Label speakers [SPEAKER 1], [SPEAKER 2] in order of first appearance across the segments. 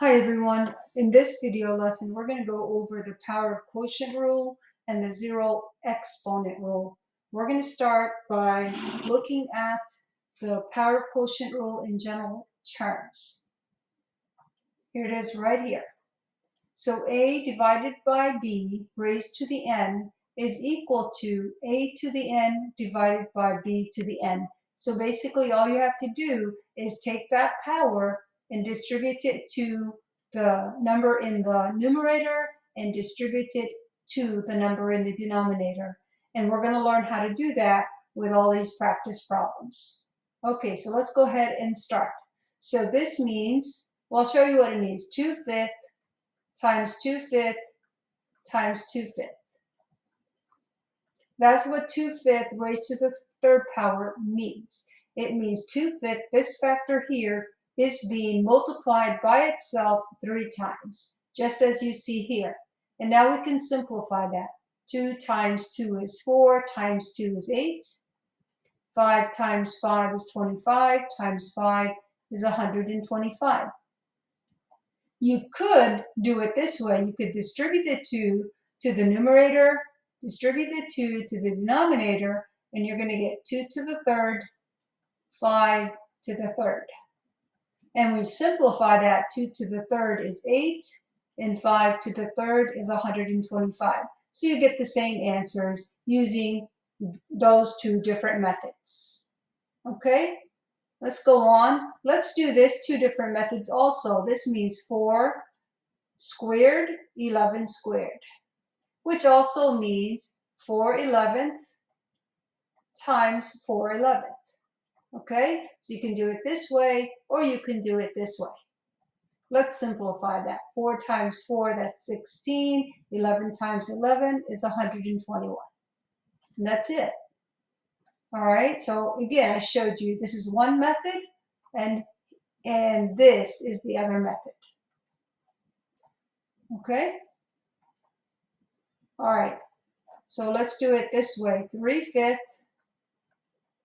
[SPEAKER 1] Hi everyone, in this video lesson we're going to go over the power of quotient rule and the zero exponent rule. We're going to start by looking at the power of quotient rule in general terms. Here it is right here. So a divided by b raised to the n is equal to a to the n divided by b to the n. So basically all you have to do is take that power and distribute it to the number in the numerator and distribute it to the number in the denominator. And we're going to learn how to do that with all these practice problems. Okay, so let's go ahead and start. So this means, well, I'll show you what it means. 2/5 times 2/5 times 2/5. That's what 2/5 raised to the third power means. It means 2/5, this factor here, is being multiplied by itself 3 times, just as you see here. And now we can simplify that. 2 times 2 is 4, times 2 is 8. 5 times 5 is 25, times 5 is 125. You could do it this way. You could distribute the 2 to the numerator, distribute the 2 to the denominator, and you're going to get 2 to the third, 5 to the third. And we simplify that. 2 to the third is 8, and 5 to the third is 125. So you get the same answers using those two different methods. Okay? Let's go on. Let's do this two different methods also. This means 4 squared, 11 squared, which also means 4/11 times 4/11. Okay, so you can do it this way or you can do it this way. Let's simplify that. 4 times 4, that's 16. 11 times 11 is 121. And that's it. All right, so again, I showed you this is one method and this is the other method. Okay? All right, so let's do it this way. 3/5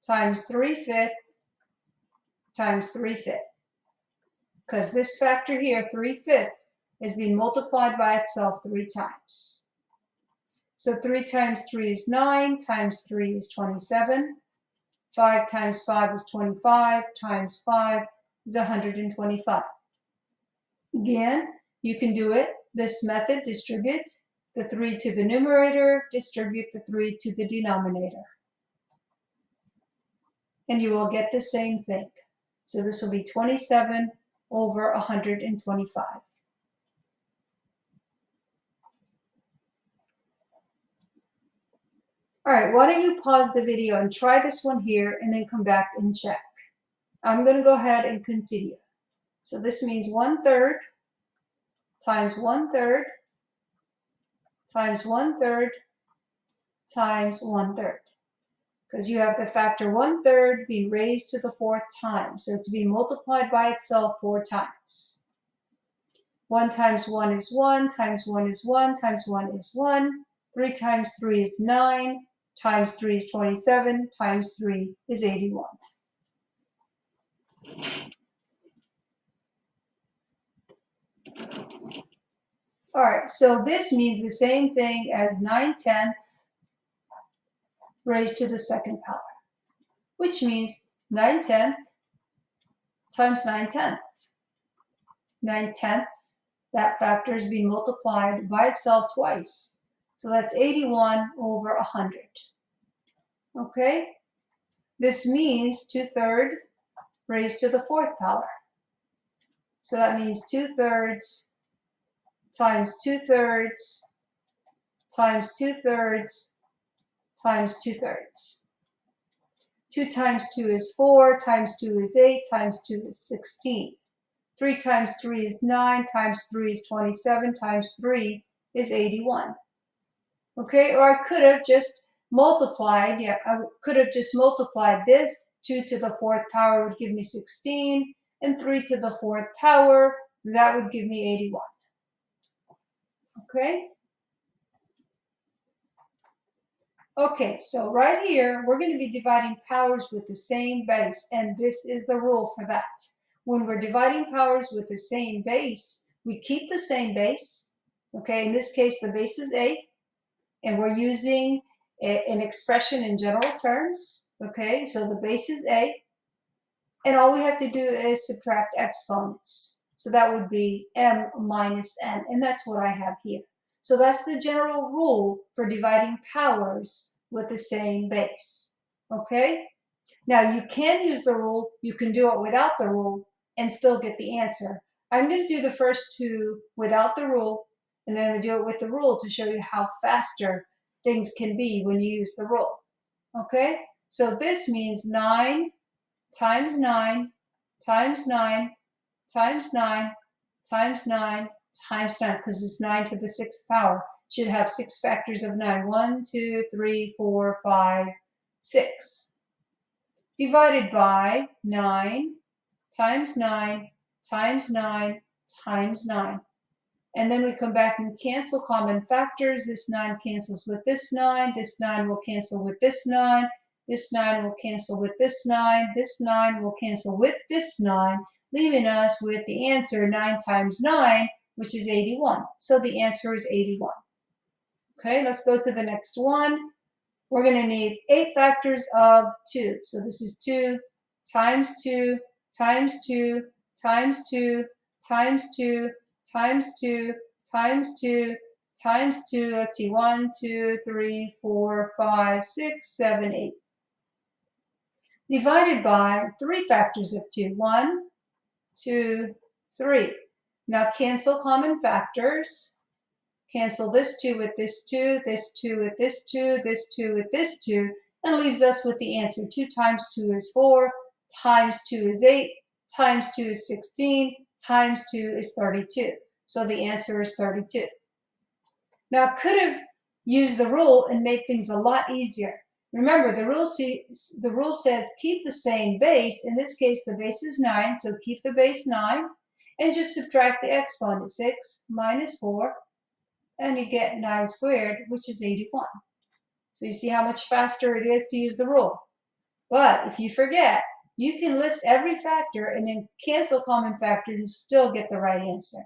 [SPEAKER 1] times 3/5 times 3/5. Because this factor here, 3/5, is being multiplied by itself 3 times. So 3 times 3 is 9, times 3 is 27. 5 times 5 is 25, times 5 is 125. Again, you can do it this method, distribute the 3 to the numerator, distribute the 3 to the denominator. And you will get the same thing. So this will be 27 over 125. All right, why don't you pause the video and try this one here and then come back and check. I'm going to go ahead and continue. So this means 1/3 times 1/3 times 1/3 times 1/3. Because you have the factor 1/3 being raised to the 4th time. So it's being multiplied by itself 4 times. 1 times 1 is 1, times 1 is 1, times 1 is 1. 3 times 3 is 9, times 3 is 27, times 3 is 81. All right, so this means the same thing as 9/10 raised to the 2nd power, which means 9/10 times 9/10. 9/10, that factor is being multiplied by itself twice. So that's 81 over 100. Okay? This means 2/3 raised to the 4th power. So that means 2/3 times 2/3 times 2/3 times 2/3. 2 times 2 is 4, times 2 is 8, times 2 is 16. 3 times 3 is 9, times 3 is 27, times 3 is 81. Okay, or I could have just multiplied, I could have just multiplied this. 2 to the 4th power would give me 16, and 3 to the 4th power, that would give me 81. Okay? Okay, so right here, we're going to be dividing powers with the same base, and this is the rule for that. when we're dividing powers with the same base, we keep the same base. Okay, in this case, the base is 8, and we're using an expression in general terms. Okay, so the base is 8, and all we have to do is subtract exponents. So that would be m minus n, and that's what I have here. So that's the general rule for dividing powers with the same base. Okay? Now you can use the rule, you can do it without the rule, and still get the answer. I'm going to do the first two without the rule, and then I'm going to do it with the rule to show you how faster things can be when you use the rule. Okay? So this means 9 times 9 times 9 times 9 times 9 times 9, because it's 9 to the 6th power. Should have 6 factors of 9. 1, 2, 3, 4, 5, 6. Divided by 9 times 9 times 9 times 9. And then we come back and cancel common factors. This 9 cancels with this 9. This 9 will cancel with this 9. This 9 will cancel with this 9. This 9 will cancel with this 9, leaving us with the answer 9 times 9, which is 81. So the answer is 81. Okay, let's go to the next one. We're going to need 8 factors of 2. So this is 2 times 2 times 2 times 2 times 2 times 2 times 2 times 2. Let's see, 1, 2, 3, 4, 5, 6, 7, 8. Divided by 3 factors of 2. 1, 2, 3. Now cancel common factors. Cancel this 2 with this 2, this 2 with this 2, this 2 with this 2, and leaves us with the answer. 2 times 2 is 4, times 2 is 8, times 2 is 16, times 2 is 32. So the answer is 32. Now, I could have used the rule and made things a lot easier. Remember, the rule says keep the same base. In this case, the base is 9, so keep the base 9, and just subtract the exponent. 6 minus 4, and you get 9 squared, which is 81. So you see how much faster it is to use the rule. But if you forget, you can list every factor and then cancel common factors and still get the right answer.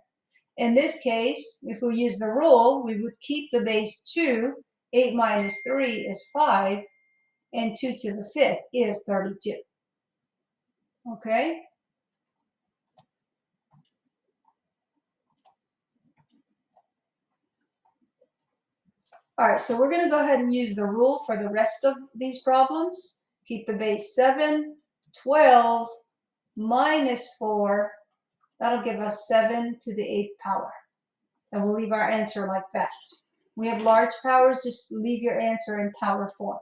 [SPEAKER 1] In this case, if we use the rule, we would keep the base 2. 8 minus 3 is 5, and 2 to the 5th is 32. Okay? All right, so we're going to go ahead and use the rule for the rest of these problems. Keep the base 7, 12 minus 4. That'll give us 7 to the 8th power. And we'll leave our answer like that. We have large powers, just leave your answer in power form.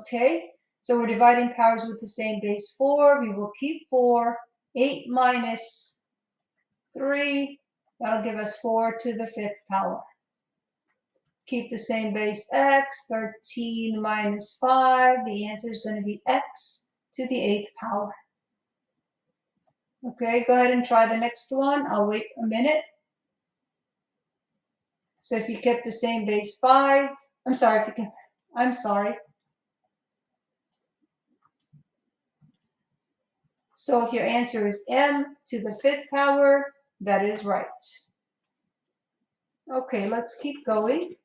[SPEAKER 1] Okay, so we're dividing powers with the same base 4. We will keep 4. 8 minus 3. That'll give us 4 to the 5th power. Keep the same base x, 13 minus 5. The answer is going to be x to the 8th power. Okay, go ahead and try the next one. I'll wait a minute. So if you kept the same base 5, I'm sorry. So if your answer is m to the 5th power, that is right. Okay, let's keep going.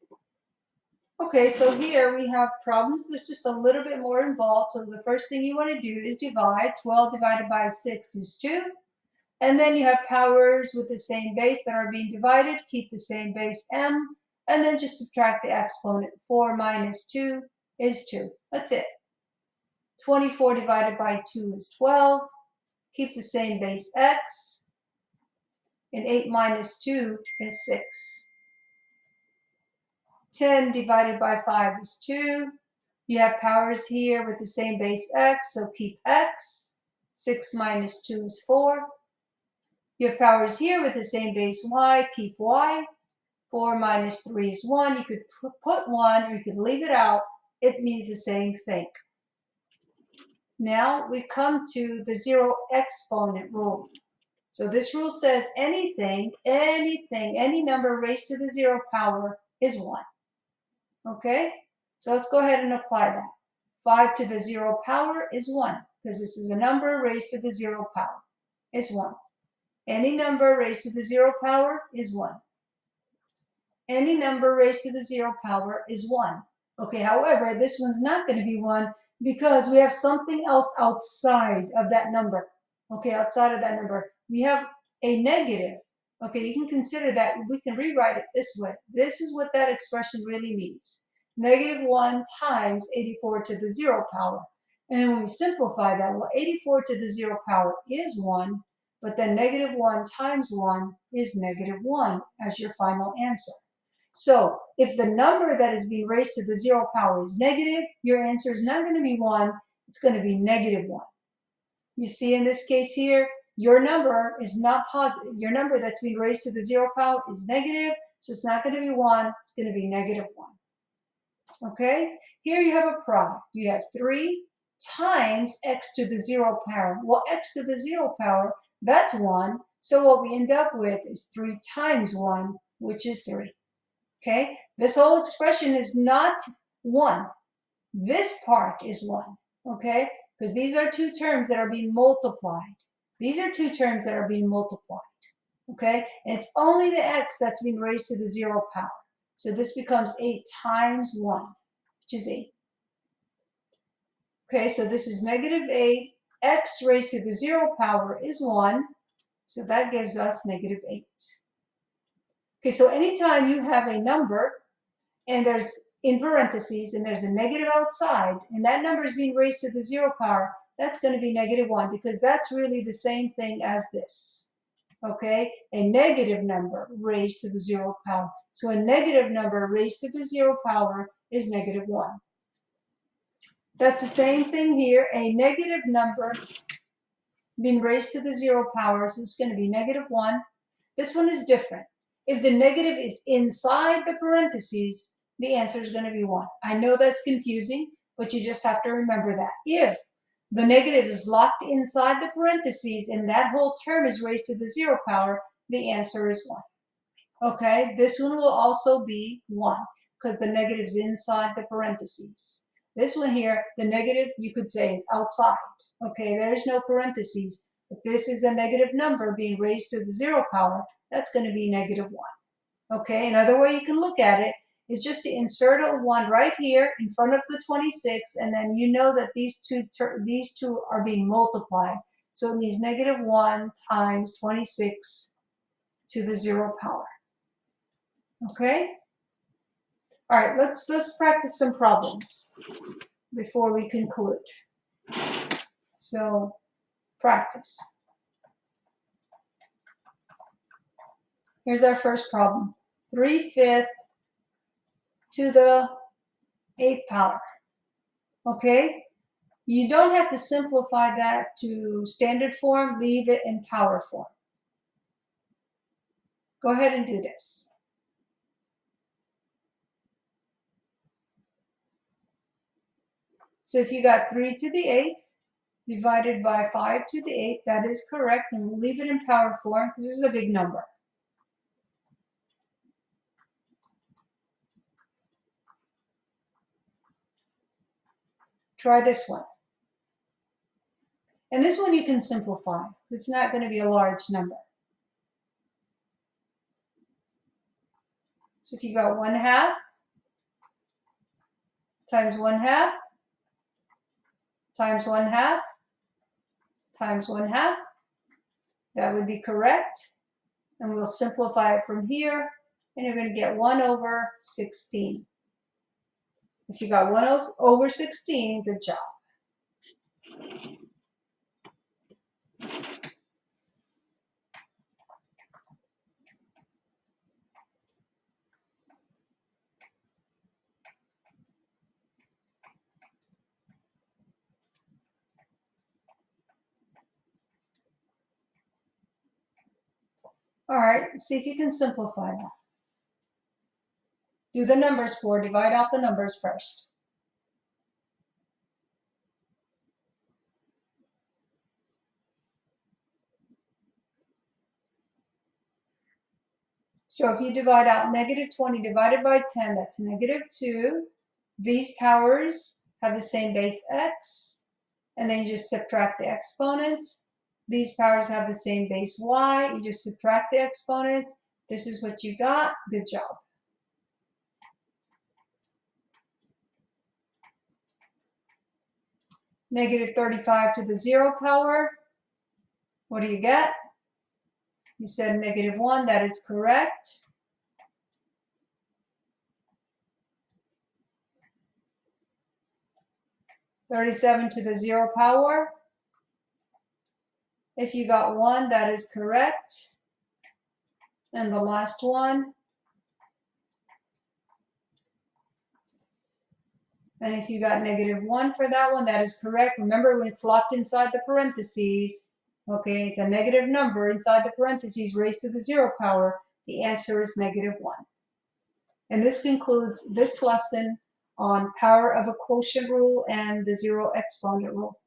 [SPEAKER 1] Okay, so here we have problems that's just a little bit more involved. So the first thing you want to do is divide. 12 divided by 6 is 2. And then you have powers with the same base that are being divided. Keep the same base m. And then just subtract the exponent. 4 minus 2 is 2. That's it. 24 divided by 2 is 12. Keep the same base x. And 8 minus 2 is 6. 10 divided by 5 is 2. You have powers here with the same base x, so keep x. 6 minus 2 is 4. You have powers here with the same base y, keep y. 4 minus 3 is 1. You could put 1 or you could leave it out. It means the same thing. Now we come to the zero exponent rule. So this rule says anything, any number raised to the 0 power is 1. Okay? So let's go ahead and apply that. 5 to the 0 power is 1, because this is a number raised to the 0 power. is 1. Any number raised to the 0 power is 1. Any number raised to the 0 power is 1. Okay, however, this one's not going to be 1 because we have something else outside of that number. Okay, outside of that number, we have a negative. Okay, you can consider that. We can rewrite it this way. This is what that expression really means. Negative 1 times 84 to the 0 power. And when we simplify that, well, 84 to the 0 power is 1, but then negative 1 times 1 is negative 1 as your final answer. So if the number that is being raised to the 0 power is negative, your answer is not going to be 1, it's going to be negative 1. You see in this case here, your number is not positive. Your number that's being raised to the 0 power is negative, so it's not going to be 1, it's going to be negative 1. Okay? Here you have a product. You have 3 times x to the 0 power. Well, x to the 0 power, that's 1. So what we end up with is 3 times 1, which is 3. Okay, this whole expression is not 1. This part is 1, okay? Because these are two terms that are being multiplied. These are two terms that are being multiplied, okay? And it's only the x that's being raised to the 0 power. So this becomes 8 times 1, which is 8. Okay, so this is negative 8. X raised to the 0 power is 1. So that gives us negative 8. Okay, so anytime you have a number and there's in parentheses and there's a negative outside and that number is being raised to the 0 power, that's going to be negative 1 because that's really the same thing as this. Okay, a negative number raised to the 0 power. So a negative number raised to the 0 power is negative 1. That's the same thing here. A negative number being raised to the 0 power, so it's going to be negative 1. This one is different. If the negative is inside the parentheses, the answer is going to be 1. I know that's confusing, but you just have to remember that. If the negative is locked inside the parentheses and that whole term is raised to the 0 power, the answer is 1. Okay, this one will also be 1 because the negative is inside the parentheses. This one here, the negative, you could say, is outside. Okay, there's no parentheses. If this is a negative number being raised to the 0 power, that's going to be negative 1. Okay, another way you can look at it is just to insert a 1 right here in front of the 26, and then you know that these two are being multiplied. So it means negative 1 times 26 to the 0 power. Okay? All right, let's practice some problems before we conclude. So, practice. Here's our first problem. 3/5 to the 8th power. Okay? You don't have to simplify that to standard form. Leave it in power form. Go ahead and do this. So if you got 3 to the 8th divided by 5 to the 8th, that is correct. And we'll leave it in power form because this is a big number. Try this one. And this one you can simplify. It's not going to be a large number. So if you got 1/2 times 1/2 times 1/2 times 1/2, that would be correct. And we'll simplify it from here, and you're going to get 1/16. If you got 1/16, good job. All right, see if you can simplify that. Do the numbers for, divide out the numbers first. So if you divide out -20 divided by 10, that's -2. These powers have the same base x, and then you just subtract the exponents. These powers have the same base y. You just subtract the exponents. This is what you got. Good job. Negative 35 to the 0 power. What do you get? You said negative 1. That is correct. (37 to the 0 power. If you got 1, that is correct. And the last one. And if you got negative 1 for that one, that is correct. Remember, when it's locked inside the parentheses, okay, it's a negative number inside the parentheses raised to the 0 power, the answer is negative 1. And this concludes this lesson on power of a quotient rule and the zero exponent rule.